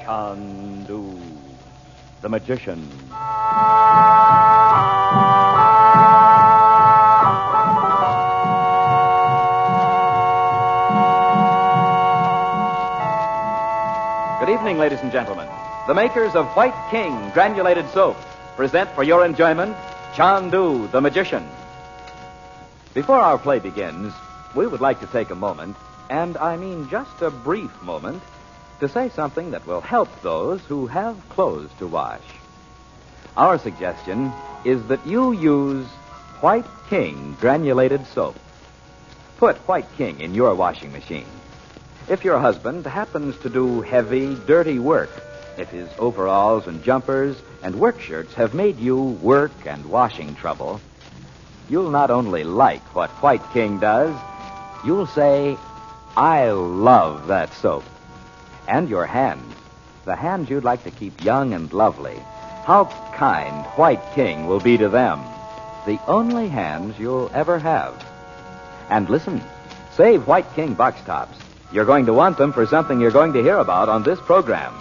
Chandu, the magician. Good evening, ladies and gentlemen. The makers of White King granulated soap present for your enjoyment Chandu, the magician. Before our play begins, we would like to take a moment, and I mean just a brief moment, to say something that will help those who have clothes to wash. Our suggestion is that you use White King granulated soap. Put White King in your washing machine. If your husband happens to do heavy, dirty work, if his overalls and jumpers and work shirts have made you work and washing trouble, you'll not only like what White King does, you'll say, I love that soap. And your hands, the hands you'd like to keep young and lovely, how kind White King will be to them. The only hands you'll ever have. And listen, save White King box tops. You're going to want them for something you're going to hear about on this program.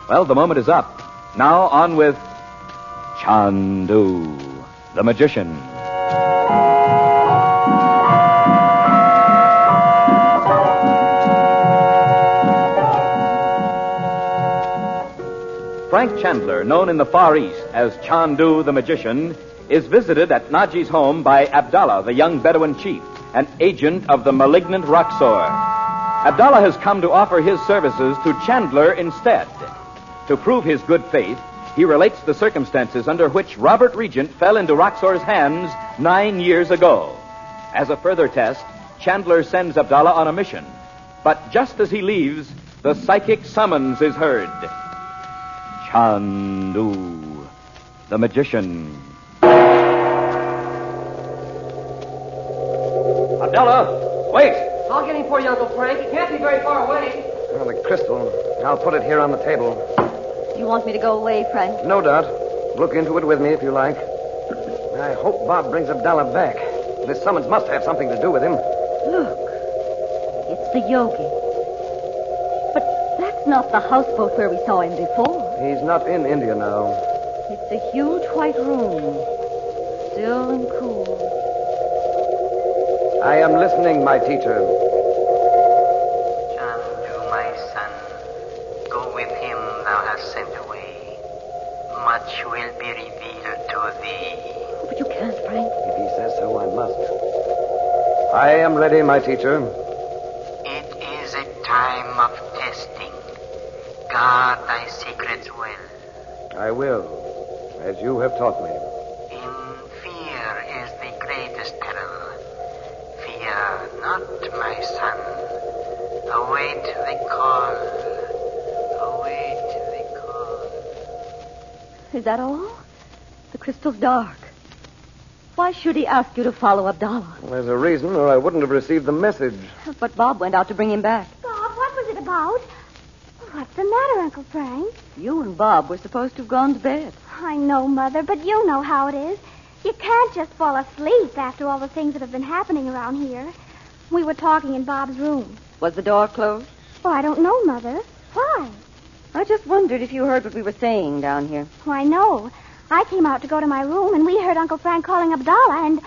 Well, the moment is up. Now on with Chandu, the magician. Frank Chandler, known in the Far East as Chandu the magician, is visited at Naji's home by Abdallah, the young Bedouin chief, an agent of the malignant Roxor. Abdallah has come to offer his services to Chandler instead. To prove his good faith, he relates the circumstances under which Robert Regent fell into Roxor's hands 9 years ago. As a further test, Chandler sends Abdallah on a mission. But just as he leaves, the psychic summons is heard. Chandu, the magician. Abdallah, wait! I'll get him for you, Uncle Frank. He can't be very far away. Oh, the crystal. I'll put it here on the table. You want me to go away, Frank? No doubt. Look into it with me if you like. I hope Bob brings Abdallah back. This summons must have something to do with him. Look. It's the yogi. But that's not the houseboat where we saw him before. He's not in India now. It's a huge white room. Still and cool. I am listening, my teacher. Chandu, my son, go with him thou hast sent away. Much will be revealed to thee. But you can't, Frank. If he says so, I must. I am ready, my teacher. It is a time of testing. Guard thy secrets well. I will, as you have taught me. In fear is the greatest peril. Fear not, my son. Await the call. Await the call. Is that all? The crystal's dark. Why should he ask you to follow Abdallah? Well, there's a reason, or I wouldn't have received the message. But Bob went out to bring him back. Bob, what was it about? What's the matter, Uncle Frank? You and Bob were supposed to have gone to bed. I know, Mother, but you know how it is. You can't just fall asleep after all the things that have been happening around here. We were talking in Bob's room. Was the door closed? Oh, I don't know, Mother. Why? I just wondered if you heard what we were saying down here. Why, no. I came out to go to my room, and we heard Uncle Frank calling Abdallah, and...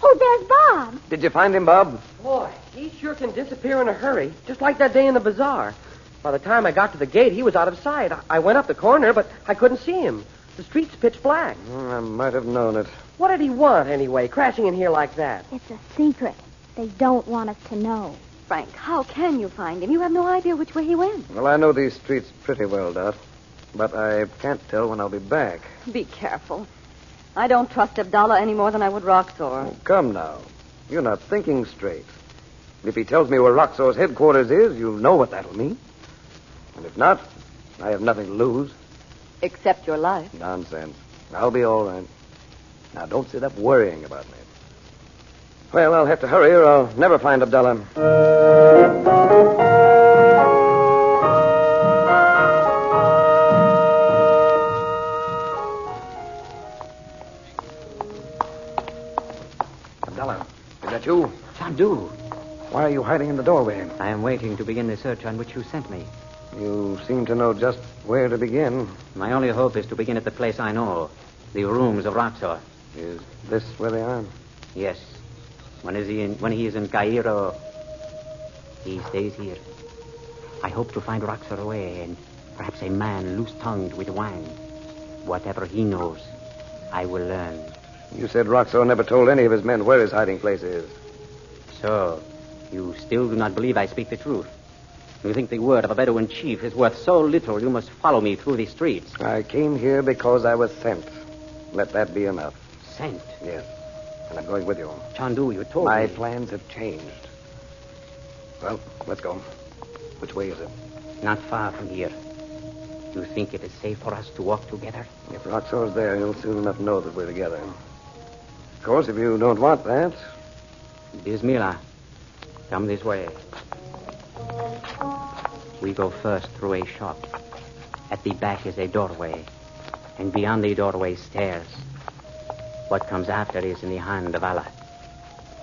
Oh, there's Bob. Did you find him, Bob? Boy, he sure can disappear in a hurry, just like that day in the bazaar. By the time I got to the gate, he was out of sight. I went up the corner, but I couldn't see him. The street's pitch black. I might have known it. What did he want, anyway, crashing in here like that? It's a secret. They don't want us to know. Frank, how can you find him? You have no idea which way he went. Well, I know these streets pretty well, Dot. But I can't tell when I'll be back. Be careful. I don't trust Abdallah any more than I would Roxor. Oh, come now. You're not thinking straight. If he tells me where Roxor's headquarters is, you'll know what that'll mean. And if not, I have nothing to lose. Except your life. Nonsense. I'll be all right. Now, don't sit up worrying about me. Well, I'll have to hurry or I'll never find Abdallah. Abdallah, is that you? Chandu. Why are you hiding in the doorway? I am waiting to begin the search on which you sent me. You seem to know just where to begin. My only hope is to begin at the place I know, the rooms of Roxor. Is this where they are? Yes. When he is in Cairo, he stays here. I hope to find Roxor away and perhaps a man loose-tongued with wine. Whatever he knows, I will learn. You said Roxor never told any of his men where his hiding place is. So, you still do not believe I speak the truth? You think the word of a Bedouin chief is worth so little you must follow me through the streets? I came here because I was sent. Let that be enough. Sent? Yes. And I'm going with you. Chandu, you told me. My plans have changed. Well, let's go. Which way is it? Not far from here. You think it is safe for us to walk together? If Roxor's there, he'll soon enough know that we're together. Of course, if you don't want that... Bismillah. Come this way. We go first through a shop. At the back is a doorway. And beyond the doorway, stairs. What comes after is in the hand of Allah.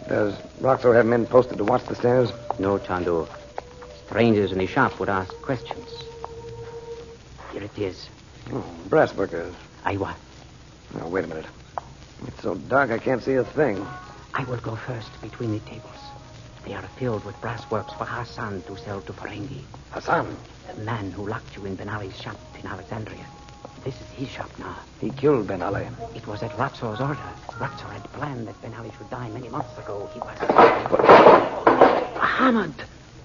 Does Roxor have men posted to watch the stairs? No, Chandu. Strangers in the shop would ask questions. Here it is. Oh, brass workers. Aywa. Now, wait a minute. It's so dark I can't see a thing. I will go first between the tables. They are filled with brass works for Hassan to sell to Ferengi. Hassan? The man who locked you in Ben Ali's shop in Alexandria. This is his shop now. He killed Ben Ali. It was at Roxor's order. Roxor had planned that Ben Ali should die many months ago. He was... Muhammad!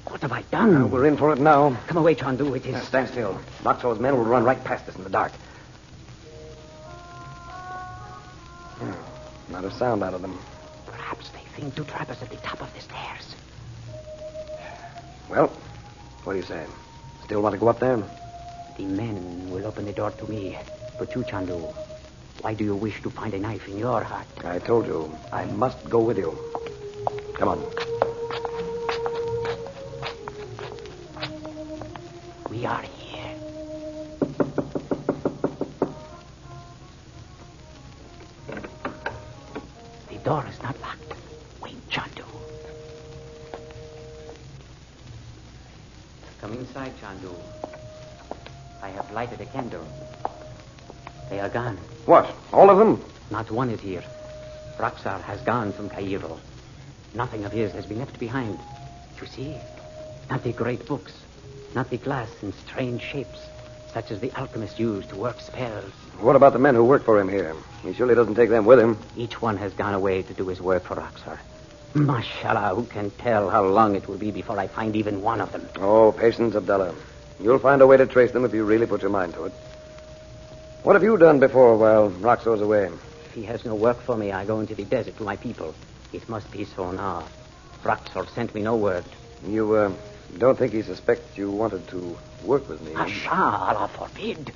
What have I done? We're in for it now. Come away, Chandu. It is... Stand still. Roxor's men will run right past us in the dark. Not a sound out of them. Perhaps they think to trap us at the top of the stairs. Well, what do you say? Still want to go up there? The men will open the door to me. But you, Chandu, why do you wish to find a knife in your heart? I told you, I must go with you. Come on. We are here. The door is not locked. Wait, Chandu. Come inside, Chandu. I have lighted a candle. They are gone. What? All of them? Not one is here. Roxor has gone from Cairo. Nothing of his has been left behind. You see? Not the great books. Not the glass in strange shapes, such as the alchemists use to work spells. What about the men who work for him here? He surely doesn't take them with him. Each one has gone away to do his work for Roxor. Mashallah, who can tell how long it will be before I find even one of them? Oh, patience, Abdullah. You'll find a way to trace them if you really put your mind to it. What have you done before while Roxor's away? If he has no work for me, I go into the desert to my people. It must be so now. Roxor sent me no word. You, don't think he suspects you wanted to work with me? Hasha, Allah forbid.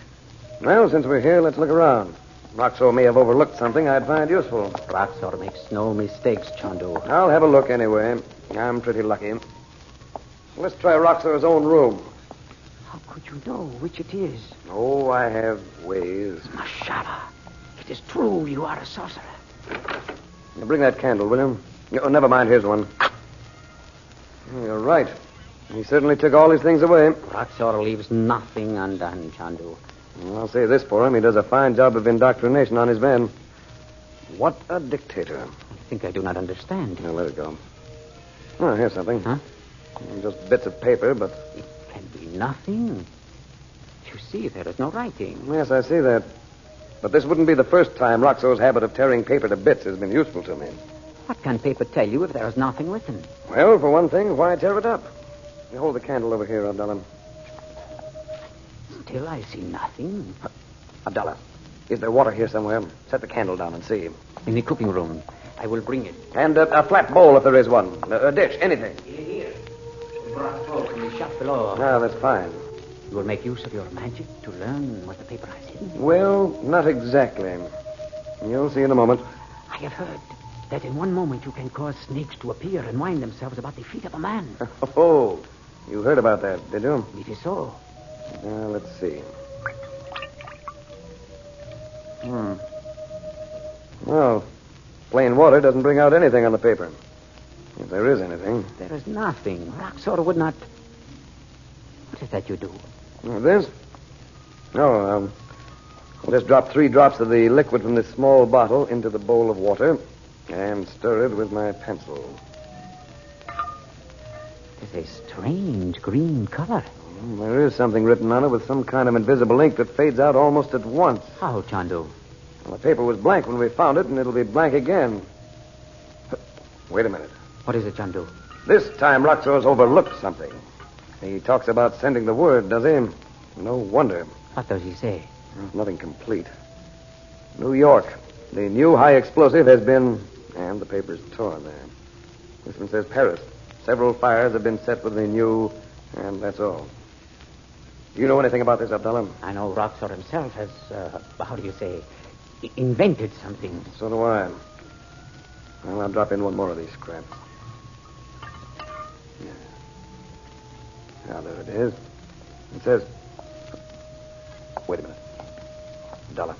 Well, since we're here, let's look around. Roxor may have overlooked something I'd find useful. Roxor makes no mistakes, Chandu. I'll have a look anyway. I'm pretty lucky. Let's try Roxor's own room. How could you know which it is? Oh, I have ways. Mashallah. It is true you are a sorcerer. Now bring that candle, will you? Oh, never mind, here's one. You're right. He certainly took all his things away. Roxor leaves nothing undone, Chandu. Well, I'll say this for him. He does a fine job of indoctrination on his men. What a dictator. I think I do not understand. Now, let it go. Oh, here's something. Huh? Just bits of paper, but... It can be nothing. You see, there is no writing. Yes, I see that. But this wouldn't be the first time Roxor's habit of tearing paper to bits has been useful to me. What can paper tell you if there is nothing written? Well, for one thing, why tear it up? You hold the candle over here, Abdullah. Still, I see nothing. Abdullah, is there water here somewhere? Set the candle down and see. In the cooking room. I will bring it. And a flat bowl if there is one. A dish, anything. Here. We brought folk from the shop below. Ah, that's fine. You will make use of your magic to learn what the paper has hidden? Well, not exactly. You'll see in a moment. I have heard that in one moment you can cause snakes to appear and wind themselves about the feet of a man. Oh, you heard about that, did you? It is so. Let's see. Well, plain water doesn't bring out anything on the paper. If there is anything. There is nothing. Roxor would not... What is that you do? This? No, I'll just drop 3 drops of the liquid from this small bottle into the bowl of water and stir it with my pencil. It's a strange green color. There is something written on it with some kind of invisible ink that fades out almost at once. How, Chandu? Well, the paper was blank when we found it, and it'll be blank again. Wait a minute. What is it, Chandu? This time Roxor's overlooked something. He talks about sending the word, does he? No wonder. What does he say? Nothing complete. New York. The new high explosive has been... And the paper's torn there. This one says Paris. Several fires have been set with the new... And that's all. Do you know anything about this, Abdullah? I know Roxor himself has, how do you say, invented something. So do I. Well, I'll drop in one more of these scraps. Yeah. Now, there it is. It says... Wait a minute. Abdullah,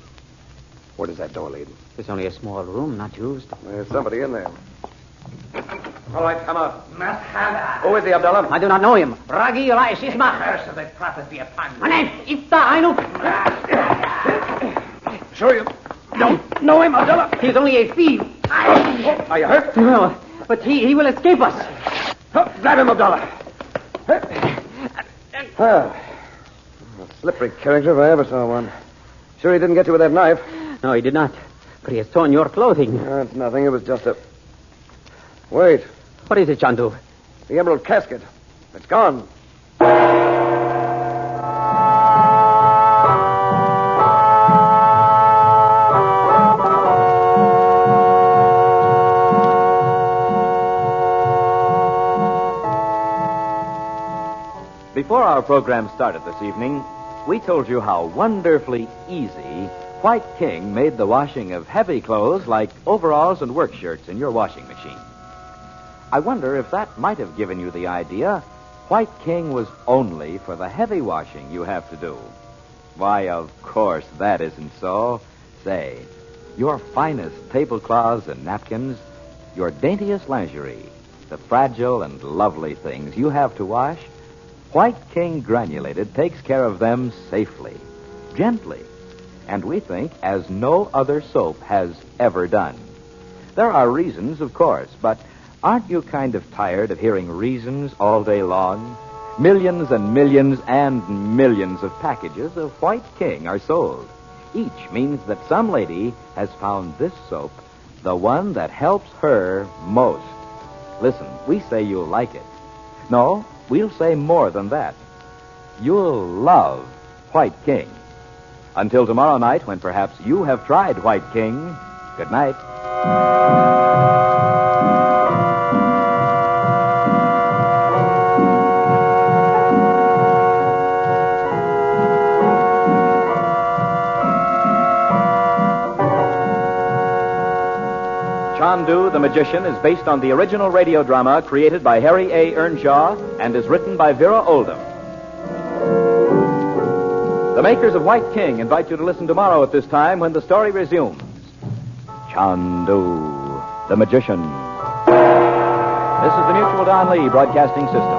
where does that door lead? It's only a small room, not used. There's somebody in there. All right, come out. Mashallah. Who is he, Abdullah? I do not know him. Ragi Raishishma. Curse of the prophet be upon you. Manen, Ifta, I know. Sure you don't know him, Abdullah? He's only a thief. Are you hurt? No, but he will escape us. Grab him, Abdullah. A slippery character if I ever saw one. Sure he didn't get you with that knife? No, he did not. But he has torn your clothing. That's nothing. It was just a... Wait. What is it, Chandu? The emerald casket. It's gone. Before our program started this evening, we told you how wonderfully easy White King made the washing of heavy clothes like overalls and work shirts in your washing machine. I wonder if that might have given you the idea White King was only for the heavy washing you have to do. Why, of course, that isn't so. Say, your finest tablecloths and napkins, your daintiest lingerie, the fragile and lovely things you have to wash, White King Granulated takes care of them safely, gently, and we think as no other soap has ever done. There are reasons, of course, but aren't you kind of tired of hearing reasons all day long? Millions and millions and millions of packages of White King are sold. Each means that some lady has found this soap, the one that helps her most. Listen, we say you'll like it. No, we'll say more than that. You'll love White King. Until tomorrow night, when perhaps you have tried White King, good night. Chandu, the Magician, is based on the original radio drama created by Harry A. Earnshaw and is written by Vera Oldham. The makers of White King invite you to listen tomorrow at this time when the story resumes. Chandu, the Magician. This is the Mutual Don Lee Broadcasting System.